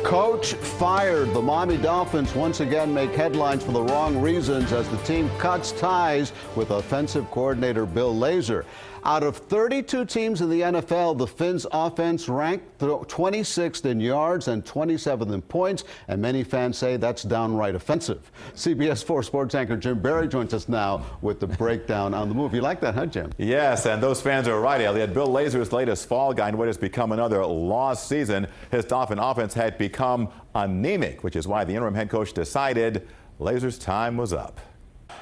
Coach fired. The Miami Dolphins once again make headlines for the wrong reasons as the team cuts ties with offensive coordinator Bill Lazor. Out of 32 teams in the NFL, the Fins offense ranked 26th in yards and 27th in points, and many fans say that's downright offensive. CBS 4 sports anchor Jim Barry joins us now with the breakdown on the move. You like that, huh, Jim? Yes, and those fans are right, Elliot. Bill Lazor's latest fall guy in what has become another lost season. His Dolphin offense had become anemic, which is why the interim head coach decided Lazor's time was up.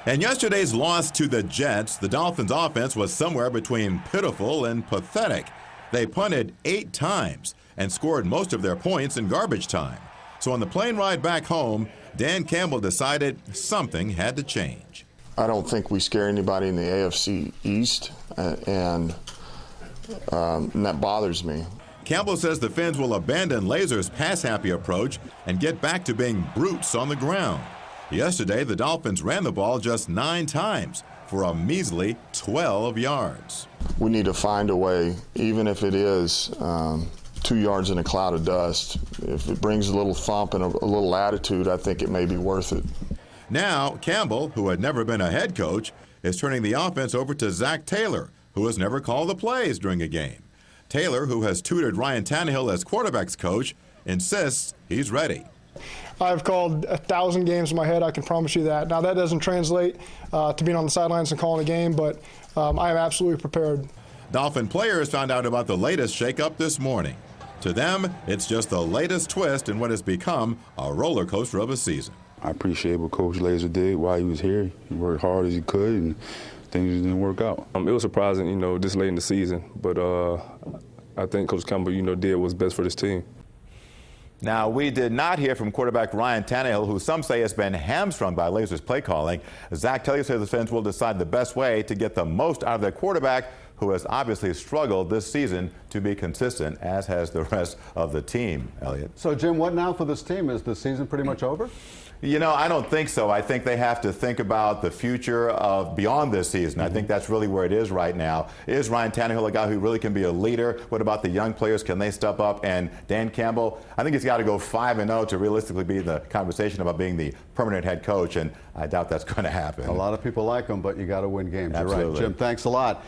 In yesterday's loss to the Jets, the Dolphins' offense was somewhere between pitiful and pathetic. They punted 8 times and scored most of their points in garbage time. So on the plane ride back home, Dan Campbell decided something had to change. I don't think we scare anybody in the AFC East, and that bothers me. Campbell says the Fins will abandon Lazor's pass-happy approach and get back to being brutes on the ground. Yesterday, the Dolphins ran the ball just 9 times for a measly 12 yards. We need to find a way, even if it is 2 yards in a cloud of dust. If it brings a little thump and a little attitude, I think it may be worth it. Now, Campbell, who had never been a head coach, is turning the offense over to Zach Taylor, who has never called the plays during a game. Taylor, who has tutored Ryan Tannehill as quarterback's coach, insists he's ready. I've called 1,000 games in my head, I can promise you that. Now, that doesn't translate to being on the sidelines and calling a game, but I am absolutely prepared. Dolphin players found out about the latest shakeup this morning. To them, it's just the latest twist in what has become a roller coaster of a season. I appreciate what Coach Lazor did while he was here. He worked hard as he could, and things didn't work out. It was surprising, this late in the season, but I think Coach Campbell, did what's best for this team. Now, we did not hear from quarterback Ryan Tannehill, who some say has been hamstrung by Lazor's play calling. Zach Taylor says the Fins will decide the best way to get the most out of their quarterback, who has obviously struggled this season to be consistent, as has the rest of the team, Elliot. So, Jim, what now for this team? Is the season pretty much over? I don't think so. I think they have to think about the future of beyond this season. I think that's really where it is right now. Is Ryan Tannehill a guy who really can be a leader? What about the young players? Can they step up? And Dan Campbell, I think he's got to go 5-0 to realistically be in the conversation about being the permanent head coach, and I doubt that's going to happen. A lot of people like him, but you got to win games. Absolutely. You're right. Jim, thanks a lot.